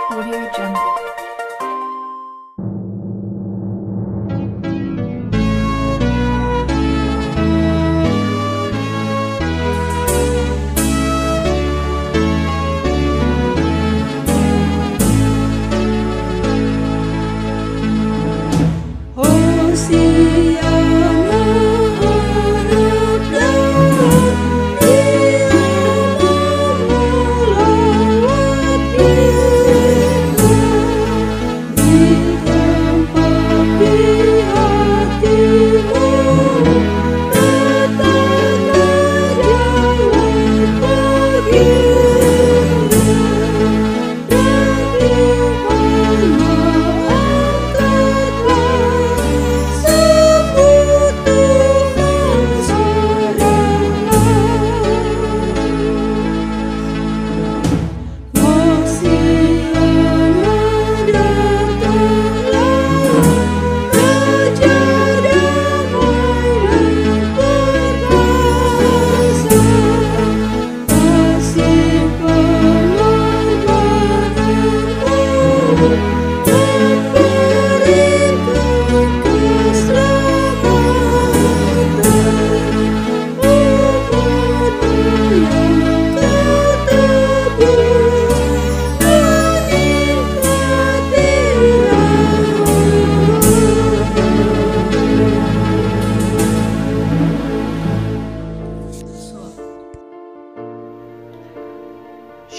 Audio Jungle.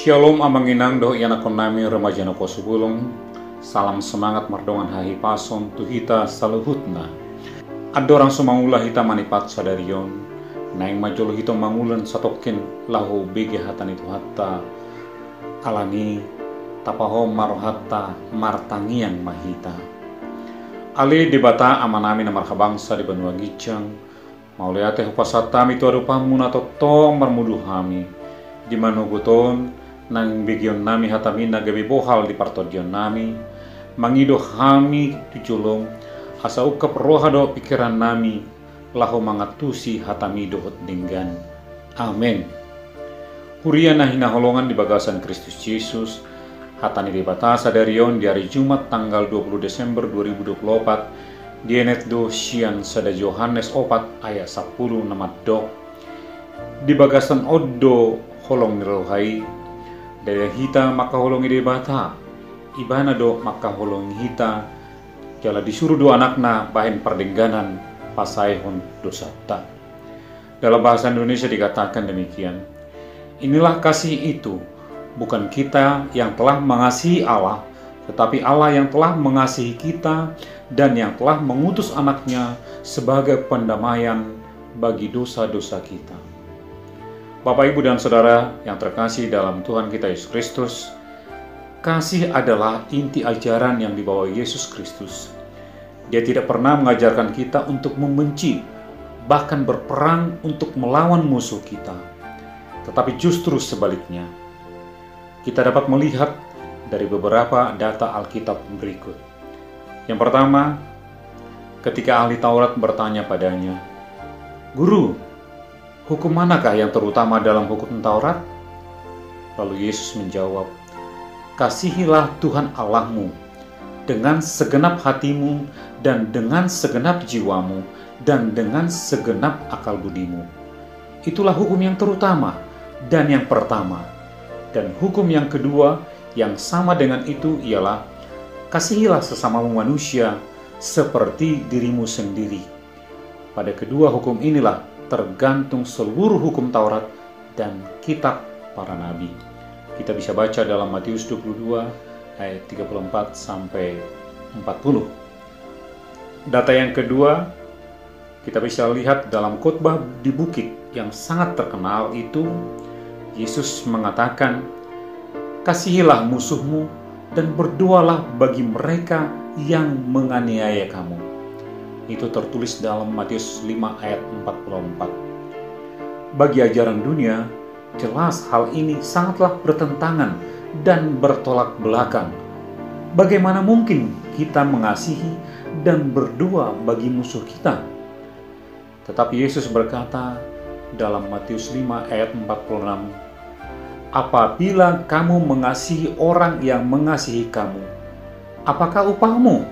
Shalom amanginang do iana konami remaja no kosubulong. Salam semangat mardongan hahi pason tuhita saluhutna. Adorang sumangula hita manipat sadarion. Naing majolo hito mangulan satokin lahu bege hatan itu hatta alani tapaho marohatta martangiang mahita. Ali dibata amanami na marhabangsa di benua gicang. Mauliate hupasatami tu arupamu na totong marmuduhami. Di manuguton nang bigyon nami hatami na gabi bohal di partodyon nami mangido kami tujulong asa ukap rohado pikiran nami lahu mangatusi hatami dohot dinggan. Amen. Huria na hinaholongan di bagasan Kristus Yesus hatani di batasa darion di hari Jumat tanggal 20 Desember 2024 di enet do sian sada Yohanes 4 ayat 10 namat do di bagasan oddo holong nirohai daya hita maka holong ide bata ibana do maka holong hita jala disuruh dua anakna bahen perdengganan pasaihon dosata. Dalam bahasa Indonesia dikatakan demikian, inilah kasih itu, bukan kita yang telah mengasihi Allah, tetapi Allah yang telah mengasihi kita dan yang telah mengutus anaknya sebagai pendamaian bagi dosa-dosa kita. Bapak, Ibu, dan Saudara yang terkasih dalam Tuhan kita Yesus Kristus, kasih adalah inti ajaran yang dibawa Yesus Kristus. Dia tidak pernah mengajarkan kita untuk membenci, bahkan berperang untuk melawan musuh kita. Tetapi justru sebaliknya, kita dapat melihat dari beberapa data Alkitab berikut. Yang pertama, ketika ahli Taurat bertanya padanya, "Guru, hukum manakah yang terutama dalam hukum Taurat?" Lalu Yesus menjawab, "Kasihilah Tuhan Allahmu dengan segenap hatimu dan dengan segenap jiwamu dan dengan segenap akal budimu. Itulah hukum yang terutama dan yang pertama. Dan hukum yang kedua yang sama dengan itu ialah, kasihilah sesamamu manusia seperti dirimu sendiri. Pada kedua hukum inilah tergantung seluruh hukum Taurat dan kitab para nabi." Kita bisa baca dalam Matius 22 ayat 34 sampai 40. Data yang kedua, kita bisa lihat dalam khotbah di bukit yang sangat terkenal itu, Yesus mengatakan, "Kasihilah musuhmu dan berdoalah bagi mereka yang menganiaya kamu." Itu tertulis dalam Matius 5 ayat 44. Bagi ajaran dunia, jelas hal ini sangatlah bertentangan dan bertolak belakang. Bagaimana mungkin kita mengasihi dan berdoa bagi musuh kita? Tetapi Yesus berkata dalam Matius 5 ayat 46, apabila kamu mengasihi orang yang mengasihi kamu, apakah upahmu?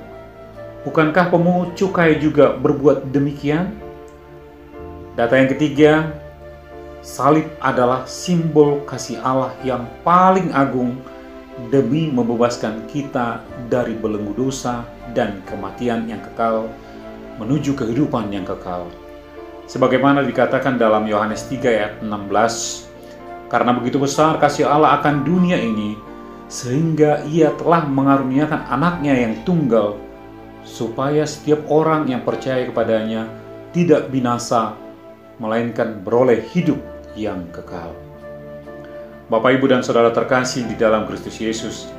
Bukankah pemungut cukai juga berbuat demikian? Data yang ketiga, salib adalah simbol kasih Allah yang paling agung demi membebaskan kita dari belenggu dosa dan kematian yang kekal menuju kehidupan yang kekal. Sebagaimana dikatakan dalam Yohanes 3 ayat 16, karena begitu besar kasih Allah akan dunia ini, sehingga Ia telah mengaruniakan anaknya yang tunggal, supaya setiap orang yang percaya kepadanya tidak binasa, melainkan beroleh hidup yang kekal. Bapak, Ibu, dan Saudara terkasih di dalam Kristus Yesus,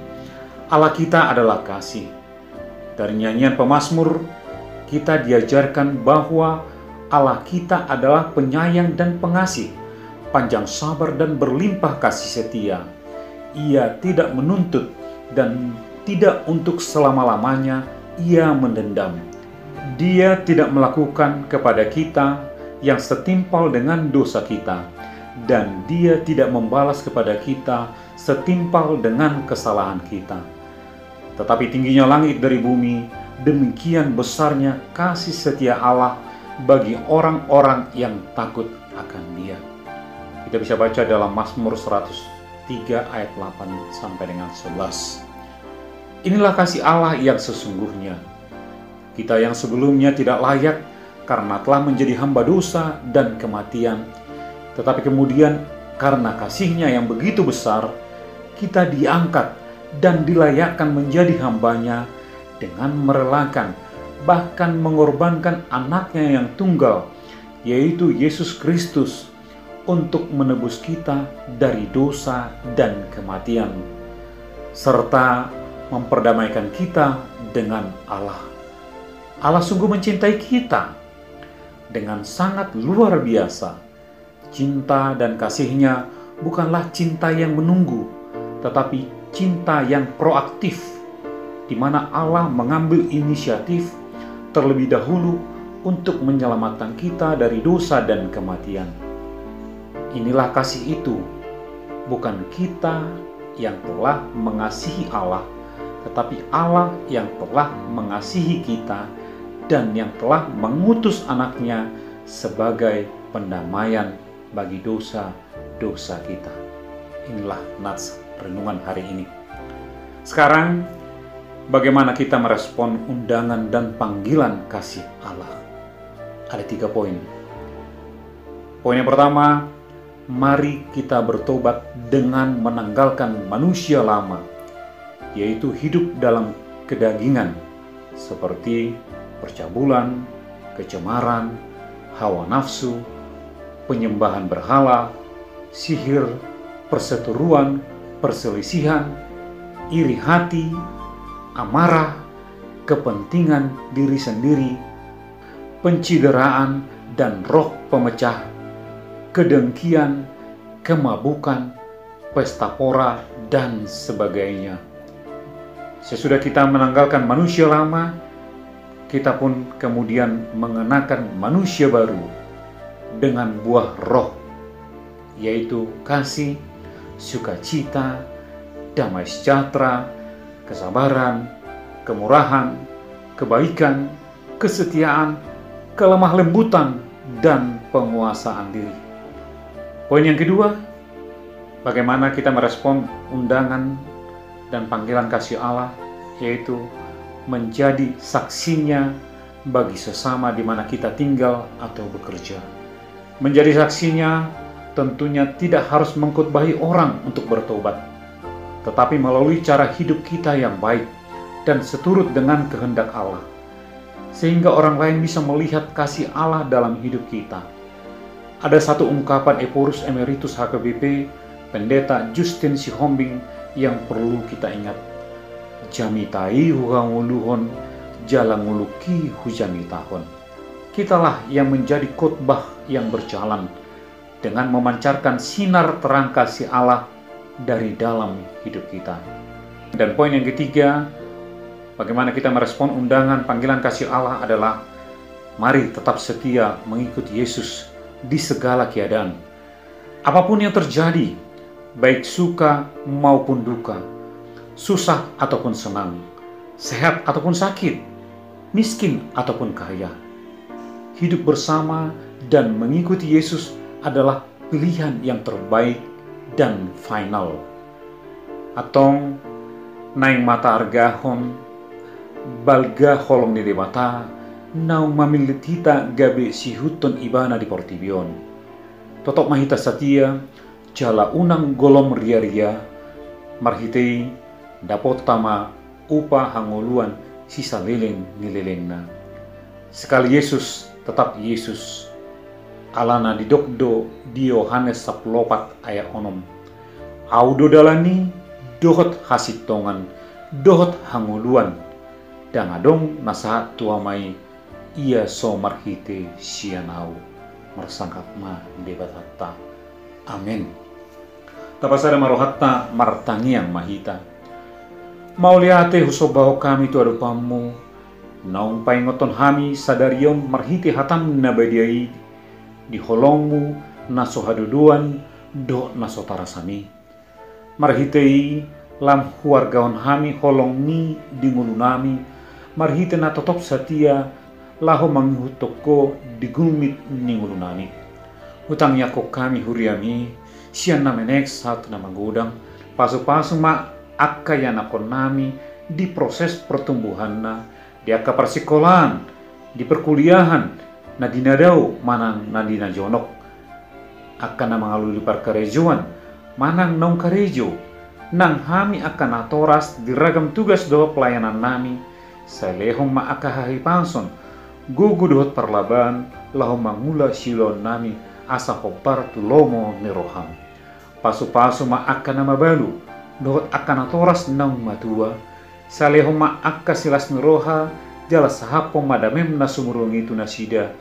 Allah kita adalah kasih. Dari nyanyian pemazmur, kita diajarkan bahwa Allah kita adalah penyayang dan pengasih, panjang sabar dan berlimpah kasih setia. Ia tidak menuntut dan tidak untuk selama-lamanya Ia mendendam. Dia tidak melakukan kepada kita yang setimpal dengan dosa kita, dan Dia tidak membalas kepada kita setimpal dengan kesalahan kita. Tetapi tingginya langit dari bumi, demikian besarnya kasih setia Allah bagi orang-orang yang takut akan Dia. Kita bisa baca dalam Mazmur 103 ayat 8 sampai dengan 11. Inilah kasih Allah yang sesungguhnya. Kita yang sebelumnya tidak layak karena telah menjadi hamba dosa dan kematian, tetapi kemudian karena kasih-Nya yang begitu besar, kita diangkat dan dilayakkan menjadi hamba-Nya dengan merelakan, bahkan mengorbankan anaknya yang tunggal, yaitu Yesus Kristus, untuk menebus kita dari dosa dan kematian, serta memperdamaikan kita dengan Allah. Allah sungguh mencintai kita dengan sangat luar biasa. Cinta dan kasih-Nya bukanlah cinta yang menunggu, tetapi cinta yang proaktif, di mana Allah mengambil inisiatif terlebih dahulu untuk menyelamatkan kita dari dosa dan kematian. Inilah kasih itu, bukan kita yang telah mengasihi Allah, tetapi Allah yang telah mengasihi kita dan yang telah mengutus anaknya sebagai pendamaian bagi dosa-dosa kita. Inilah nats renungan hari ini. Sekarang, bagaimana kita merespon undangan dan panggilan kasih Allah? Ada 3 poin. Poin yang pertama, mari kita bertobat dengan menanggalkan manusia lama, yaitu hidup dalam kedagingan, seperti percabulan, kecemaran, hawa nafsu, penyembahan berhala, sihir, perseteruan, perselisihan, iri hati, amarah, kepentingan diri sendiri, pencideraan, dan roh pemecah, kedengkian, kemabukan, pesta pora, dan sebagainya. Sesudah kita menanggalkan manusia lama, kita pun kemudian mengenakan manusia baru dengan buah roh, yaitu kasih, sukacita, damai sejahtera, kesabaran, kemurahan, kebaikan, kesetiaan, kelemah lembutan, dan penguasaan diri. Poin yang kedua, bagaimana kita merespon undangan dan panggilan kasih Allah, yaitu menjadi saksinya bagi sesama di mana kita tinggal atau bekerja. Menjadi saksinya tentunya tidak harus mengkhotbahi orang untuk bertobat, tetapi melalui cara hidup kita yang baik dan seturut dengan kehendak Allah, sehingga orang lain bisa melihat kasih Allah dalam hidup kita. Ada satu ungkapan Eporus Emeritus HKBP, Pendeta Justin Sihombing, yang perlu kita ingat. Jamitai huranguluhon, jalanguluki hujamitahon. Kitalah yang menjadi khotbah yang berjalan dengan memancarkan sinar terang kasih Allah dari dalam hidup kita. Dan poin yang ketiga, bagaimana kita merespon undangan panggilan kasih Allah adalah mari tetap setia mengikuti Yesus di segala keadaan. Apapun yang terjadi, baik suka maupun duka, susah ataupun senang, sehat ataupun sakit, miskin ataupun kaya. Hidup bersama dan mengikuti Yesus adalah pilihan yang terbaik dan final. Atong naing mata argahon balga holong ni debata nau mamilit hita gabe si huton ibana di Portibion. Totok mahita satia jala unang golom ria-ria marhitei dapot tama upa hangoluan sisa leleng nilelengna. Sekali Yesus tetap Yesus. Alana didokdo di Yohanes 10:4 ayat 6. Audo dalani dohot hasitongan, dohot hangoluan, dan adong nasahat tuamai ia so marhite sianau mersangkap ma debat hatta. Amin. Tapasada marohatta martangiang mahita. Mauliate husobao kami tu adupamu, naung paingoton hami sadarion marhite hatam nabadiai di holongmu naso haduduan do naso tarasami. Marhitei lam huargaon hami holong ni di nami, marhite na totop satia laho manghutoko di gumit ni nami. Hutang yako kami huriami, sian na menek satu na magodang, pasu-pasu ma akka yan ako nami di proses pertumbuhan na, di akka persikolahan, di perkuliahan, na dinadaw manang na dinajonok, akka na mga luli parkarejuan, manang nong karejo, nang hami akan natoras di ragam tugas doa pelayanan nami, sa lehong maakahahipanson, guguduhot parlaban, lahong mangula silon nami, asa hopar tulomo ni roham. Pasu-pasu maaka na mabalu, dohot akan natoras nang matua, sa lehong maaka silas ni roha, jala sahapong madamem na sumurung itu nasida,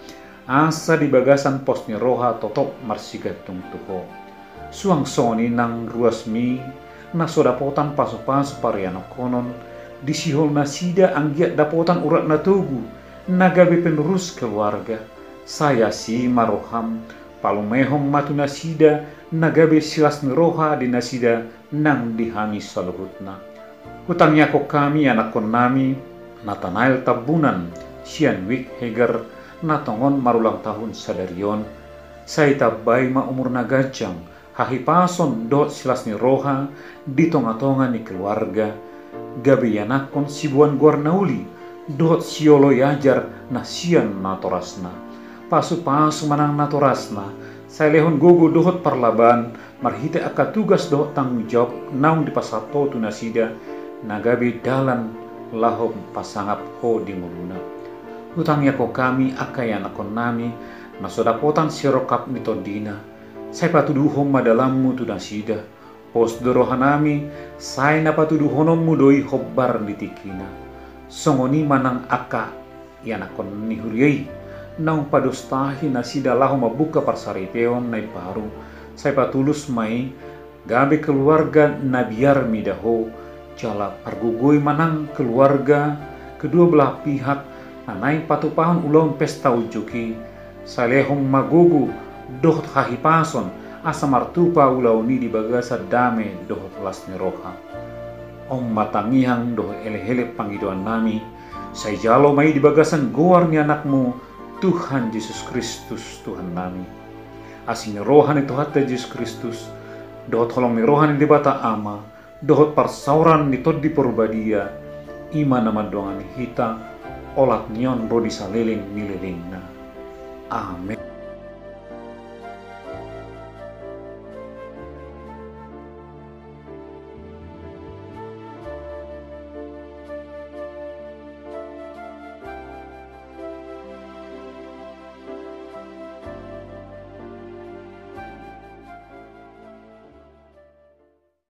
asa di bagasan pos ni roha totop marsigatung tuho. Suang soni nang ruasmi na so dapotan paso-paso pariano konon di sihol nasida anggiat dapotan urat na tugu nagabe penerus keluarga saya si maroham palumehong matu nasida nagabe silas niroha di nasida nang dihami saluhutna. Hutangnya ko kami anak kon nami Nathanael tabunan sian wik heger natongon marulang tahun sadarion saya tabay ma umur nagajang hahipason dot silas ni roha di tonga-tonga ni keluarga gabi yanakon sibuan guarnauli dot siolo yajar nasian natorasna pasu-pasu manang natorasna saya lehon gogo dohot parlaban marhite aka tugas dohot tanggung jawab naung di pasato tu nasida nagabi dalan lahom pasangap ho di muluna. Hutangnya ko kami aka yanakon nami nasodapotan sirokap mitodina saya patuduhom madalammu tu nasida, pos dorohanami, saya napatuduhonommu doi hobbar litikina. Songoni manang aka, yanakon ni huriai, naung padostahi nasida laho mabuka parsariteon nai paru, saya patulus mai, gabe keluarga nabiar midaho, jala argugoi manang keluarga, kedua belah pihak, nanai patupahan ulang pesta ujuki, saya lehong magugu, dohot hahipason asa martupa ulauni di bagasa dame dohot las roha. Om matangihang dohot ele-hele panggidoan nami, say jalo mai di bagasan goar ni anakmu, Tuhan Yesus Kristus Tuhan nami. Asing rohan itu hatta Yesus Kristus, dohot holong ni rohan di bata ama, dohot parsauran ni tod di porbadia, ima nama doangan hita, olat nyon rodi saleling nilelingna. Amin.